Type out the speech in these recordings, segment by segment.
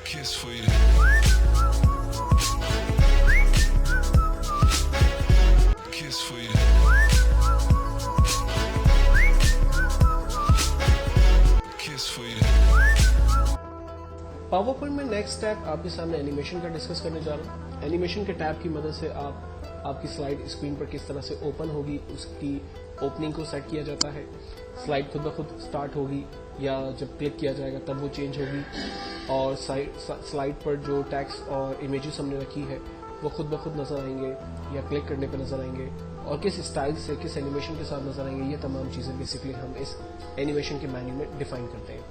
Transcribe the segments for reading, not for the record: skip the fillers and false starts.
kiss for you. Kiss for you. Kiss for you. Power point में next step आपके सामने animation का discuss करने जा रहा हूँ। एनिमेशन के टैब की मदद से आपकी स्लाइड स्क्रीन पर किस तरह से ओपन होगी, उसकी ओपनिंग को सेट किया जाता है। स्लाइड खुद ब खुद स्टार्ट होगी या जब क्लिक किया जाएगा तब वो चेंज होगी, और स्लाइड पर जो टेक्स्ट और इमेजेस हमने रखी है वो खुद ब खुद नजर आएंगे या क्लिक करने पर नजर आएंगे, और किस स्टाइल से किस एनिमेशन के साथ नजर आएंगे। ये तमाम चीजें बेसिकली हम इस एनिमेशन के मेन्यू में डिफाइन करते हैं।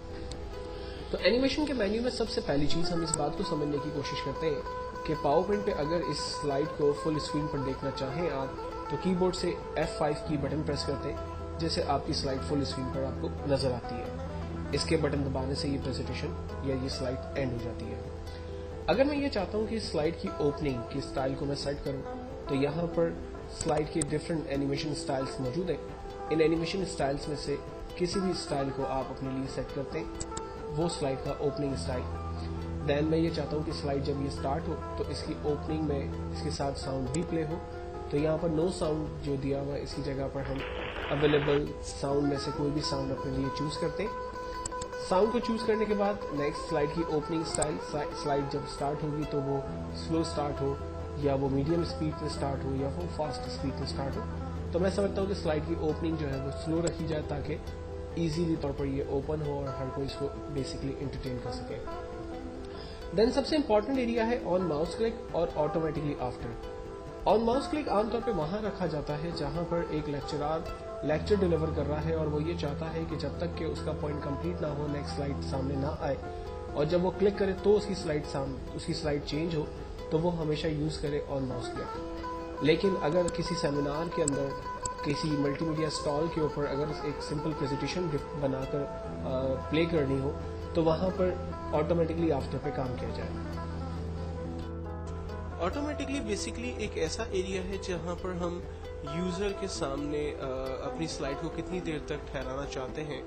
तो एनिमेशन के मेन्यू में सबसे पहली चीज हम इस बात को समझने की कोशिश करते हैं कि पावर पॉइंट पे अगर इस स्लाइड को फुल स्क्रीन पर देखना चाहें आप, तो कीबोर्ड से F5 की बटन प्रेस करते हैं, जैसे आपकी स्लाइड फुल स्क्रीन पर आपको नजर आती है। इसके बटन दबाने से ये प्रेजेंटेशन या ये स्लाइड एंड हो जाती है। अगर मैं ये चाहता हूँ कि स्लाइड की ओपनिंग की स्टाइल को मैं सेट करूँ, तो यहाँ पर स्लाइड के डिफरेंट एनिमेशन स्टाइल्स मौजूद हैं। इन एनिमेशन स्टाइल्स में से किसी भी स्टाइल को आप अपने लिए सेट करते हैं, वो स्लाइड का ओपनिंग स्टाइल। देन मैं ये चाहता हूँ कि स्लाइड जब ये स्टार्ट हो तो इसकी ओपनिंग में इसके साथ साउंड भी प्ले हो, तो यहाँ पर नो साउंड जो दिया हुआ है इसकी जगह पर हम अवेलेबल साउंड में से कोई भी साउंड अपने लिए चूज करते हैं। साउंड को चूज करने के बाद नेक्स्ट स्लाइड की ओपनिंग स्टाइल, स्लाइड जब स्टार्ट होगी तो वो स्लो स्टार्ट हो या वो मीडियम स्पीड पे स्टार्ट हो या वो फास्ट स्पीड पे स्टार्ट हो, तो मैं समझता हूँ कि स्लाइड की ओपनिंग जो है वो स्लो रखी जाए ताकि इजीली तौर पर ये ओपन हो और हर कोई इसको बेसिकली एंटरटेन कर सके। देन सबसे इंपॉर्टेंट एरिया है ऑन माउस क्लिक और automatically after. On mouse click आमतौर पे वहां रखा जाता है जहां पर एक लेक्चरर लेक्चर डिलीवर कर रहा है और वो ये चाहता है कि जब तक कि उसका पॉइंट कंप्लीट ना हो, नेक्स्ट स्लाइड सामने ना आए, और जब वो क्लिक करे तो उसकी स्लाइड चेंज हो, तो वो हमेशा यूज करे ऑन माउस क्लिक। लेकिन अगर किसी सेमिनार के अंदर किसी मल्टीमीडिया स्टॉल के ऊपर अगर एक सिंपल प्रेजेंटेशन बनाकर प्ले करनी हो, तो वहां पर ऑटोमेटिकली आफ्टर पे काम किया जाए। ऑटोमेटिकली बेसिकली एक ऐसा एरिया है जहां पर हम यूजर के सामने अपनी स्लाइड को कितनी देर तक ठहराना चाहते हैं।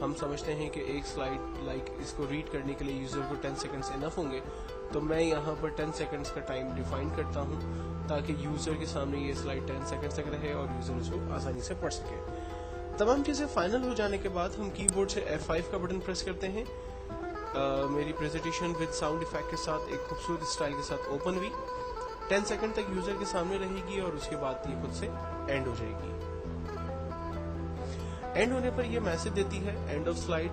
हम समझते हैं कि एक स्लाइड इसको रीड करने के लिए यूजर को 10 सेकंड्स इनफ होंगे, तो मैं यहाँ पर 10 सेकंड्स का टाइम डिफाइन करता हूँ ताकि यूजर के सामने ये स्लाइड 10 सेकंड्स तक रहे और यूजर उसको आसानी से पढ़ सके। तमाम चीजें फाइनल हो जाने के बाद हम कीबोर्ड से F5 का बटन प्रेस करते हैं। मेरी प्रेजेंटेशन विद साउंड इफेक्ट के साथ एक खूबसूरत स्टाइल के साथ ओपन हुई, 10 सेकंड तक यूजर के सामने रहेगी और उसके बाद ये खुद से एंड हो जाएगी। एंड होने पर ये मैसेज देती है end of slide,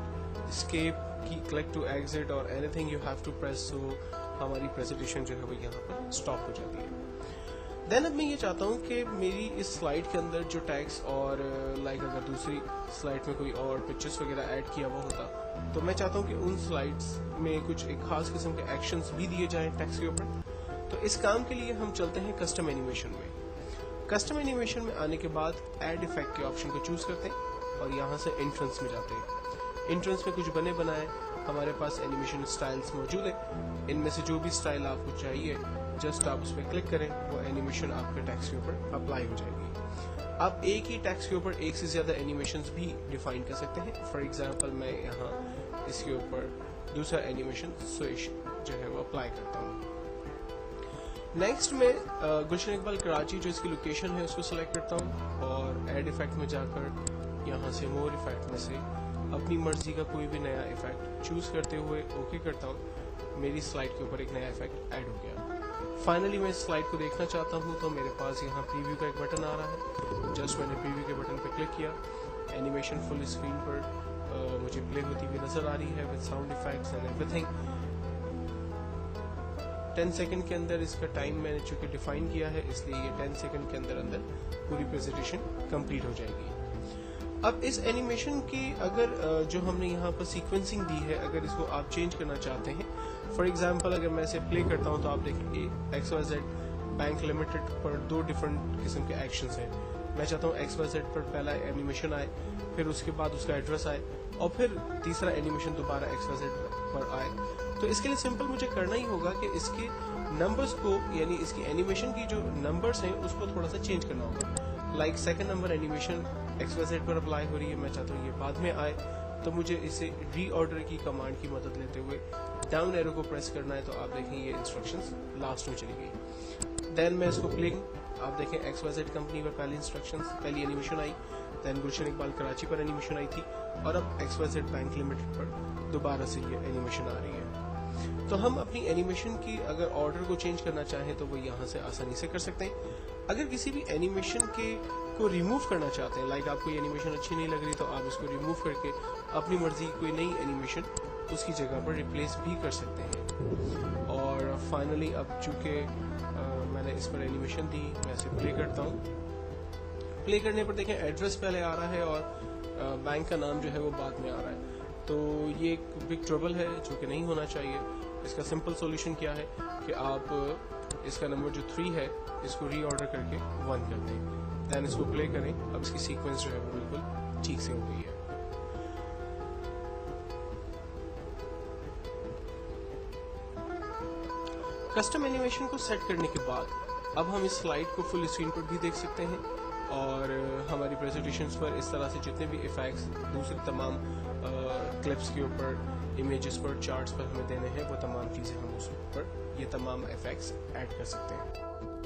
escape key, click to exit और anything you have to press, so हमारी प्रेजेंटेशन जो है वो यहाँ पर स्टॉप हो जाती है। देन अब मैं ये चाहता हूँ कि मेरी इस स्लाइड के अंदर जो टैक्स और अगर दूसरी स्लाइड में कोई और पिक्चर्स वगैरह ऐड किया हुआ होता, तो मैं चाहता हूँ कि उन स्लाइड्स में कुछ एक खास किस्म के एक्शंस भी दिए जाएं टेक्स्ट के ऊपर। तो इस काम के लिए हम चलते हैं कस्टम एनिमेशन में। कस्टम एनिमेशन में आने के बाद ऐड इफेक्ट के ऑप्शन को चूज करते हैं और यहाँ से एंट्रेंस में जाते हैं। एंट्रेंस में कुछ बने बनाए हमारे पास एनिमेशन स्टाइल्स मौजूद है। इनमें से जो भी स्टाइल आपको चाहिए जस्ट आप उस पर क्लिक करें, वो एनिमेशन आपके टेक्स्ट के ऊपर अप्लाई हो जाएगी। आप एक ही टेक्स्ट के ऊपर एक से ज्यादा एनिमेशंस भी डिफाइन कर सकते हैं। फॉर एग्जांपल मैं यहाँ इसके ऊपर दूसरा एनिमेशन स्विच जो है वो अप्लाई करता हूँ। नेक्स्ट में गुलशन इकबाल कराची जो इसकी लोकेशन है उसको सिलेक्ट करता हूँ और ऐड इफेक्ट में जाकर यहाँ से मोर इफेक्ट में से अपनी मर्जी का कोई भी नया इफेक्ट चूज करते हुए ओके करता हूँ। मेरी स्लाइड के ऊपर एक नया इफेक्ट ऐड हो गया। फाइनली मैं इस स्लाइड को देखना चाहता हूँ तो मेरे पास यहाँ प्रीव्यू का एक बटन आ रहा है। जस्ट मैंने प्रीव्यू के बटन पर क्लिक किया, एनिमेशन फुल स्क्रीन पर मुझे प्ले होती हुई नजर आ रही है with sound effects and everything. 10 second के अंदर इसका टाइम मैंने चूंकि डिफाइन किया है, इसलिए ये 10 सेकंड के अंदर अंदर पूरी प्रेजेंटेशन कंप्लीट हो जाएगी। अब इस एनिमेशन की अगर जो हमने यहाँ पर सीक्वेंसिंग दी है, अगर इसको आप चेंज करना चाहते हैं, फॉर एग्जांपल अगर मैं इसे प्ले करता हूँ तो आप देखेंगे XYZ बैंक लिमिटेड पर 2 डिफरेंट किस्म के एक्शंस हैं। मैं चाहता हूँ XYZ पर पहला एनिमेशन आए, फिर उसके बाद उसका एड्रेस आए और फिर तीसरा एनिमेशन दोबारा XYZ पर आए। तो इसके लिए सिंपल मुझे करना ही होगा कि इसके नंबर्स को, यानी इसकी एनिमेशन की जो नंबर्स हैं उसको थोड़ा सा चेंज करना होगा। Like second number animation XYZ पर अप्लाई हो रही है, मैं चाहता हूँ ये बाद में आए, तो मुझे इसे रीऑर्डर की कमांड की मदद लेते हुए डाउन एरो को प्रेस करना है तो आप देखें ये इंस्ट्रक्शंस लास्ट में चली गई। देन मैं इसको प्लेइंग, आप देखें XYZ कंपनी पर पहली इंस्ट्रक्शंस, पहली एनिमेशन आई, देन गुलशन इकबाल कराची पर एनिमेशन आई थी, और अब XYZ बैंक लिमिटेड पर दोबारा से ये एनिमेशन आ रही है। तो हम अपनी एनिमेशन की अगर ऑर्डर को चेंज करना चाहें तो वो यहाँ से आसानी से कर सकते हैं। अगर किसी भी एनिमेशन को रिमूव करना चाहते हैं, लाइक आपको ये एनिमेशन अच्छी नहीं लग रही, तो आप इसको रिमूव करके अपनी मर्जी की कोई नई एनिमेशन उसकी जगह पर रिप्लेस भी कर सकते हैं। और फाइनली अब चूंकि मैंने इस पर एनिमेशन दी, मैं इसे प्ले करता हूँ। प्ले करने पर देखें एड्रेस पहले आ रहा है और बैंक का नाम जो है वो बाद में आ रहा है। तो ये एक बिग ट्रबल है जो कि नहीं होना चाहिए। इसका सिंपल सॉल्यूशन क्या है कि आप इसका नंबर जो 3 है इसको रीऑर्डर करके 1 कर दें, दैन इसको प्ले करें। अब इसकी सीक्वेंस जो है वो बिल्कुल ठीक से हो गई है। कस्टम एनिमेशन को सेट करने के बाद अब हम इस स्लाइड को फुल स्क्रीन पर भी देख सकते हैं, और हमारी प्रेजेंटेशंस पर इस तरह से जितने भी इफेक्ट्स दूसरे तमाम क्लिप्स के ऊपर, इमेजेस पर, चार्ट्स पर हमें देने हैं, वो तमाम चीज़ें हम उस पर ये तमाम इफेक्ट्स ऐड कर सकते हैं।